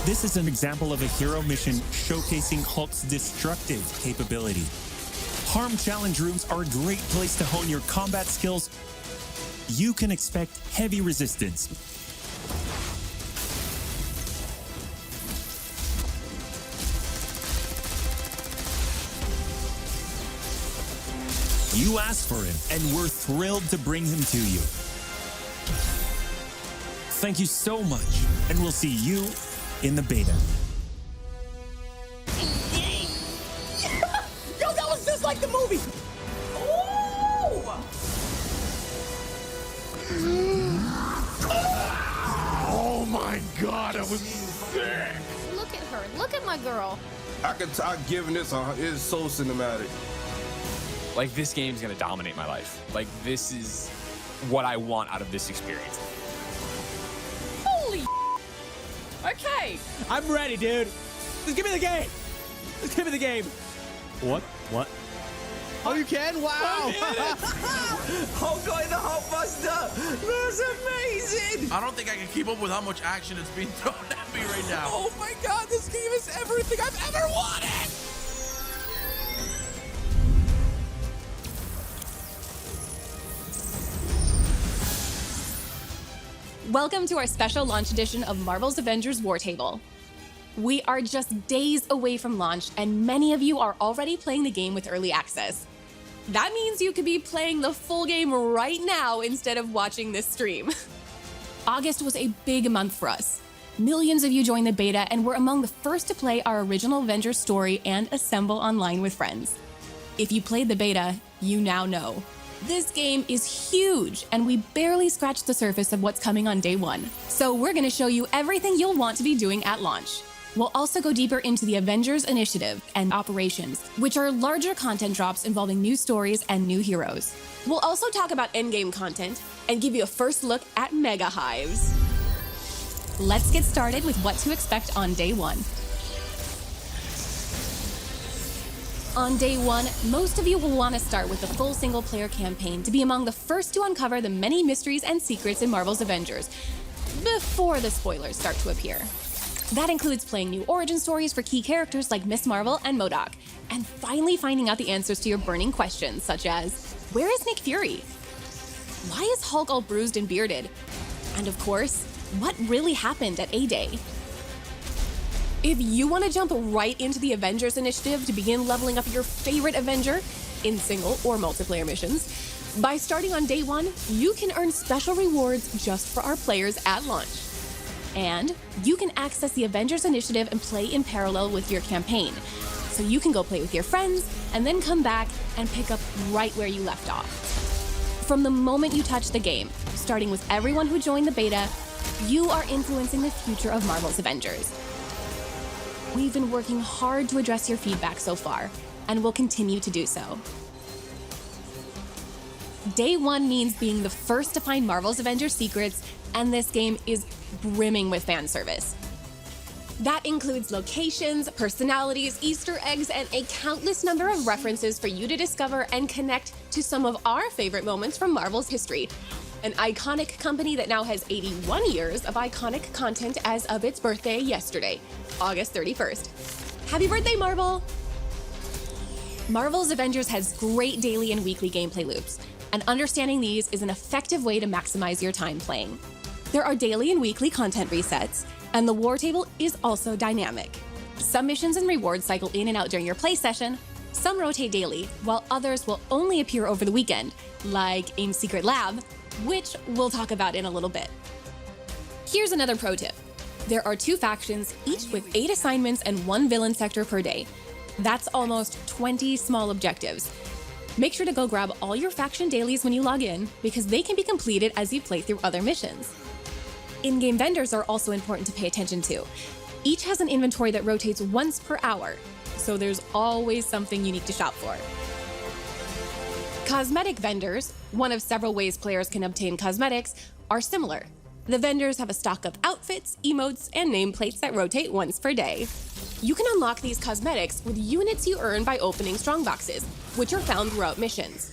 This is an example of a hero mission showcasing Hulk's destructive capability. Harm challenge rooms are a great place to hone your combat skills. You can expect heavy resistance. You asked for him, and we're thrilled to bring him to you. Thank you so much, and we'll see you in the beta. Yo, that was just like the movie! Ooh! Oh my god, that was sick! Look at her. Look at my girl. I'm giving this it's so cinematic. Like, this game's gonna dominate my life. Like, this is what I want out of this experience. Holy okay. I'm ready, dude. Just give me the game. Just give me the game. What? Oh, you can? Wow. Hulk going the Hulkbuster. That's amazing. I don't think I can keep up with how much action is being thrown at me right now. Oh my god, this game is everything I've ever wanted! Welcome to our special launch edition of Marvel's Avengers WAR TABLE. We are just days away from launch, and many of you are already playing the game with early access. That means you could be playing the full game right now instead of watching this stream. August was a big month for us. Millions of you joined the beta and were among the first to play our original Avengers story and assemble online with friends. If you played the beta, you now know. This game is huge, and we barely scratched the surface of what's coming on day one. So we're going to show you everything you'll want to be doing at launch. We'll also go deeper into the Avengers Initiative and Operations, which are larger content drops involving new stories and new heroes. We'll also talk about endgame content and give you a first look at Mega Hives. Let's get started with what to expect on day one. On day one, most of you will want to start with the full single-player campaign to be among the first to uncover the many mysteries and secrets in Marvel's Avengers, before the spoilers start to appear. That includes playing new origin stories for key characters like Miss Marvel and MODOK, and finally finding out the answers to your burning questions, such as, where is Nick Fury? Why is Hulk all bruised and bearded? And of course, what really happened at A-Day? If you want to jump right into the Avengers Initiative to begin leveling up your favorite Avenger in single or multiplayer missions, by starting on day one, you can earn special rewards just for our players at launch. And you can access the Avengers Initiative and play in parallel with your campaign. So you can go play with your friends and then come back and pick up right where you left off. From the moment you touch the game, starting with everyone who joined the beta, you are influencing the future of Marvel's Avengers. We've been working hard to address your feedback so far, and will continue to do so. Day one means being the first to find Marvel's Avengers secrets, and this game is brimming with fan service. That includes locations, personalities, Easter eggs, and a countless number of references for you to discover and connect to some of our favorite moments from Marvel's history. An iconic company that now has 81 years of iconic content as of its birthday yesterday, August 31st. Happy birthday, Marvel! Marvel's Avengers has great daily and weekly gameplay loops, and understanding these is an effective way to maximize your time playing. There are daily and weekly content resets, and the War Table is also dynamic. Some missions and rewards cycle in and out during your play session, some rotate daily, while others will only appear over the weekend, like AIM's Secret Lab, which we'll talk about in a little bit. Here's another pro tip. There are 2 factions, each with 8 assignments and 1 villain sector per day. That's almost 20 small objectives. Make sure to go grab all your faction dailies when you log in, because they can be completed as you play through other missions. In-game vendors are also important to pay attention to. Each has an inventory that rotates once per hour, so there's always something unique to shop for. Cosmetic vendors, one of several ways players can obtain cosmetics, are similar. The vendors have a stock of outfits, emotes, and nameplates that rotate once per day. You can unlock these cosmetics with units you earn by opening strongboxes, which are found throughout missions.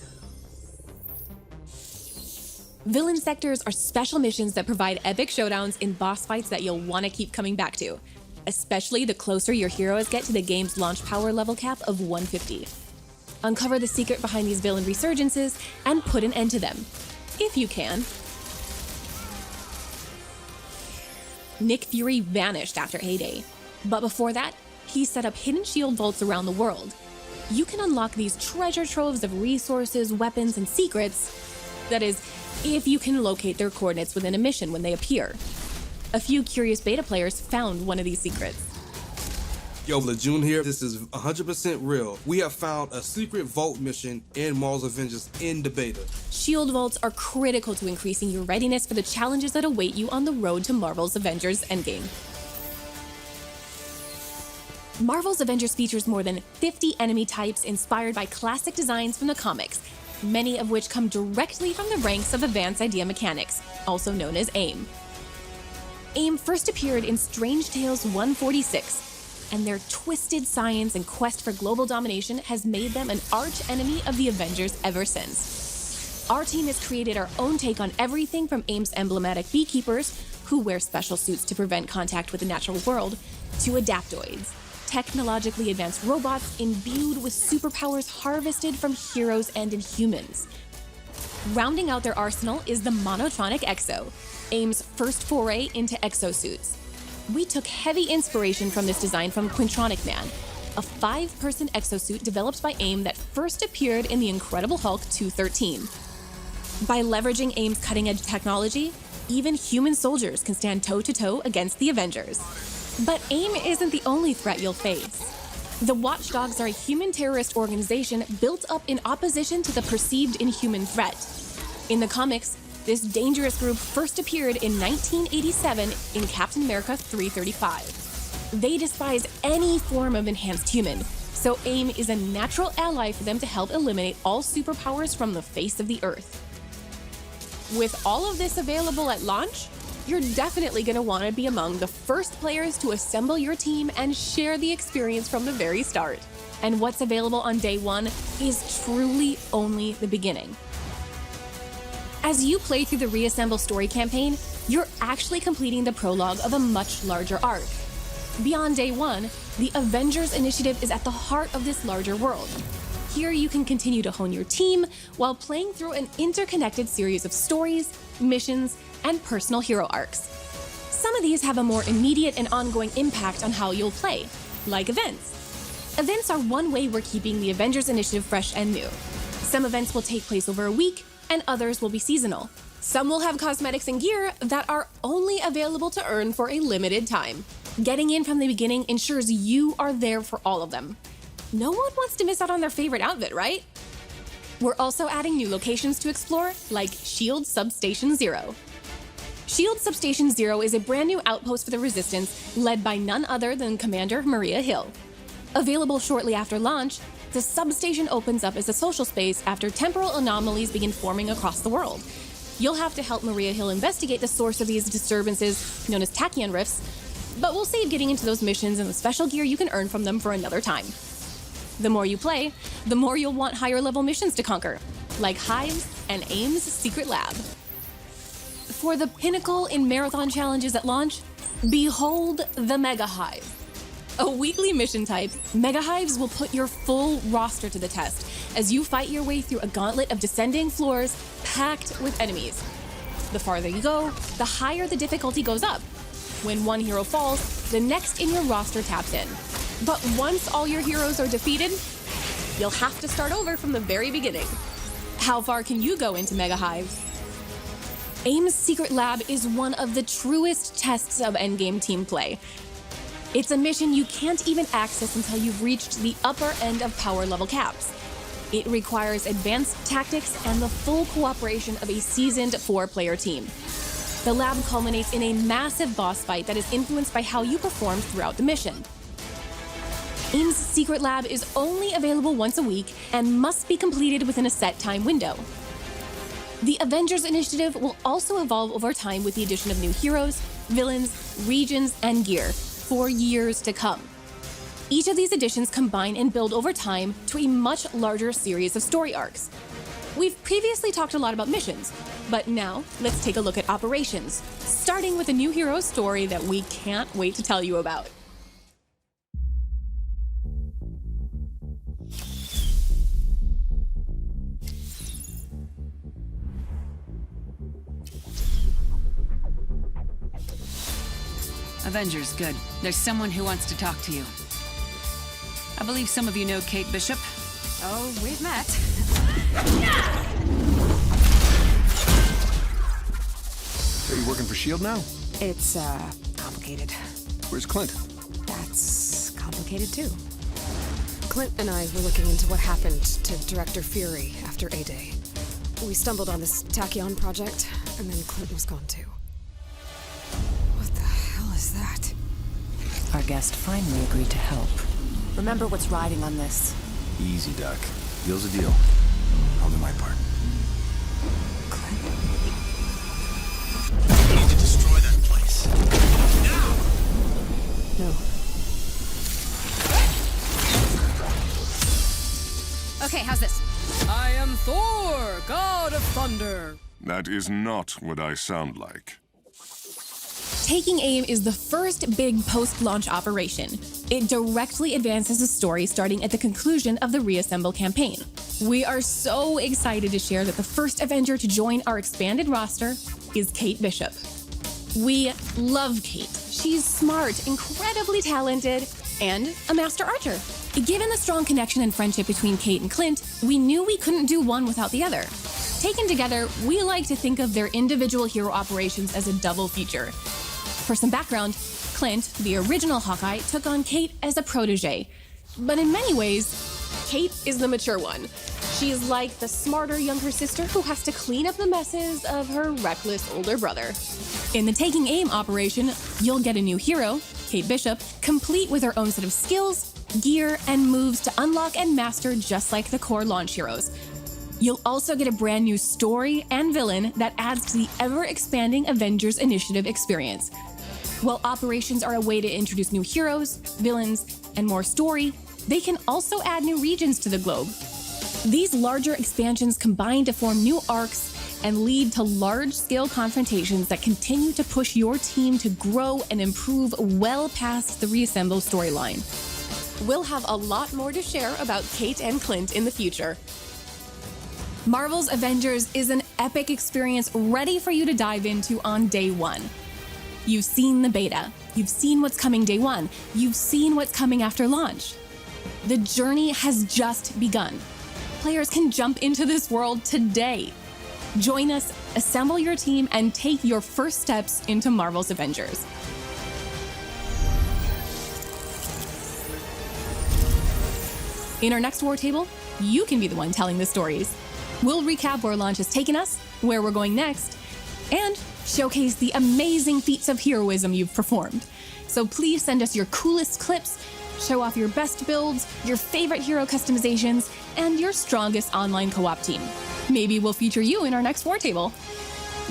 Villain sectors are special missions that provide epic showdowns in boss fights that you'll want to keep coming back to. especially the closer your heroes get to the game's launch power level cap of 150. Uncover the secret behind these villain resurgences and put an end to them, if you can. Nick Fury vanished after A-Day, but before that, he set up hidden shield vaults around the world. You can unlock these treasure troves of resources, weapons, and secrets. That is, if you can locate their coordinates within a mission when they appear. A few curious beta players found one of these secrets. Yo, Lejeune here. This is 100% real. We have found a secret vault mission in Marvel Avengers in the beta. Shield vaults are critical to increasing your readiness for the challenges that await you on the road to Marvel's Avengers Endgame. Marvel's Avengers features more than 50 enemy types inspired by classic designs from the comics, many of which come directly from the ranks of Advanced Idea Mechanics, also known as AIM. AIM first appeared in Strange Tales 146, and their twisted science and quest for global domination has made them an arch-enemy of the Avengers ever since. Our team has created our own take on everything from AIM's emblematic beekeepers, who wear special suits to prevent contact with the natural world, to adaptoids, technologically advanced robots imbued with superpowers harvested from heroes and Inhumans. Rounding out their arsenal is the monotronic Exo, AIM's first foray into exosuits. We took heavy inspiration from this design from Quintronic Man, a 5-person exosuit developed by AIM that first appeared in The Incredible Hulk 213. By leveraging AIM's cutting-edge technology, even human soldiers can stand toe-to-toe against the Avengers. But AIM isn't the only threat you'll face. The Watchdogs are a human terrorist organization built up in opposition to the perceived Inhuman threat. In the comics, this dangerous group first appeared in 1987 in Captain America 335. They despise any form of enhanced human, so AIM is a natural ally for them to help eliminate all superpowers from the face of the Earth. With all of this available at launch, you're definitely going to want to be among the first players to assemble your team and share the experience from the very start. And what's available on day one is truly only the beginning. As you play through the Reassemble story campaign, you're actually completing the prologue of a much larger arc. Beyond day one, the Avengers Initiative is at the heart of this larger world. Here you can continue to hone your team while playing through an interconnected series of stories, missions, and personal hero arcs. Some of these have a more immediate and ongoing impact on how you'll play, like events. Events are one way we're keeping the Avengers Initiative fresh and new. Some events will take place over a week, and others will be seasonal. Some will have cosmetics and gear that are only available to earn for a limited time. Getting in from the beginning ensures you are there for all of them. No one wants to miss out on their favorite outfit, right? We're also adding new locations to explore, like SHIELD Substation Zero. SHIELD Substation Zero is a brand new outpost for the Resistance, led by none other than Commander Maria Hill. Available shortly after launch, the substation opens up as a social space after temporal anomalies begin forming across the world. You'll have to help Maria Hill investigate the source of these disturbances, known as tachyon rifts, but we'll save getting into those missions and the special gear you can earn from them for another time. The more you play, the more you'll want higher level missions to conquer, like Hive's and AIM's Secret Lab. For the pinnacle in marathon challenges at launch, behold the Mega Hive. A weekly mission type, Mega Hives will put your full roster to the test as you fight your way through a gauntlet of descending floors packed with enemies. The farther you go, the higher the difficulty goes up. When one hero falls, the next in your roster taps in. But once all your heroes are defeated, you'll have to start over from the very beginning. How far can you go into Mega Hives? AIM's Secret Lab is one of the truest tests of endgame team play. It's a mission you can't even access until you've reached the upper end of power level caps. It requires advanced tactics and the full cooperation of a seasoned 4-player team. The lab culminates in a massive boss fight that is influenced by how you perform throughout the mission. AIM's Secret Lab is only available once a week and must be completed within a set time window. The Avengers Initiative will also evolve over time with the addition of new heroes, villains, regions, and gear for years to come. Each of these additions combine and build over time to a much larger series of story arcs. We've previously talked a lot about missions, but now let's take a look at operations, starting with a new hero story that we can't wait to tell you about. Avengers, good. There's someone who wants to talk to you. I believe some of you know Kate Bishop. Oh, we've met. Are you working for S.H.I.E.L.D. now? It's, complicated. Where's Clint? That's complicated, too. Clint and I were looking into what happened to Director Fury after A-Day. We stumbled on this Tachyon project, and then Clint was gone, too. What the hell is that? Our guest finally agreed to help. Remember what's riding on this. Easy, Doc. Deal's a deal. I'll do my part. We need to destroy that place. Now! No. Okay, how's this? I am Thor, god of thunder. That is not what I sound like. Taking Aim is the first big post-launch operation. It directly advances the story starting at the conclusion of the Reassemble campaign. We are so excited to share that the first Avenger to join our expanded roster is Kate Bishop. We love Kate. She's smart, incredibly talented, and a master archer. Given the strong connection and friendship between Kate and Clint, we knew we couldn't do one without the other. Taken together, we like to think of their individual hero operations as a double feature. For some background, Clint, the original Hawkeye, took on Kate as a protege. But in many ways, Kate is the mature one. She's like the smarter younger sister who has to clean up the messes of her reckless older brother. In the Taking Aim operation, you'll get a new hero, Kate Bishop, complete with her own set of skills, gear, and moves to unlock and master just like the core launch heroes. You'll also get a brand new story and villain that adds to the ever-expanding Avengers Initiative experience. While operations are a way to introduce new heroes, villains, and more story, they can also add new regions to the globe. These larger expansions combine to form new arcs and lead to large-scale confrontations that continue to push your team to grow and improve well past the Reassemble storyline. We'll have a lot more to share about Kate and Clint in the future. Marvel's Avengers is an epic experience ready for you to dive into on day one. You've seen the beta. You've seen what's coming day one. You've seen what's coming after launch. The journey has just begun. Players can jump into this world today. Join us, assemble your team, and take your first steps into Marvel's Avengers. In our next War Table, you can be the one telling the stories. We'll recap where launch has taken us, where we're going next, and showcase the amazing feats of heroism you've performed. So please send us your coolest clips, show off your best builds, your favorite hero customizations, and your strongest online co-op team. Maybe we'll feature you in our next War Table.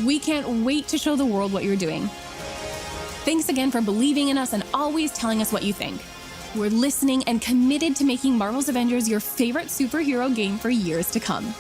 We can't wait to show the world what you're doing. Thanks again for believing in us and always telling us what you think. We're listening and committed to making Marvel's Avengers your favorite superhero game for years to come.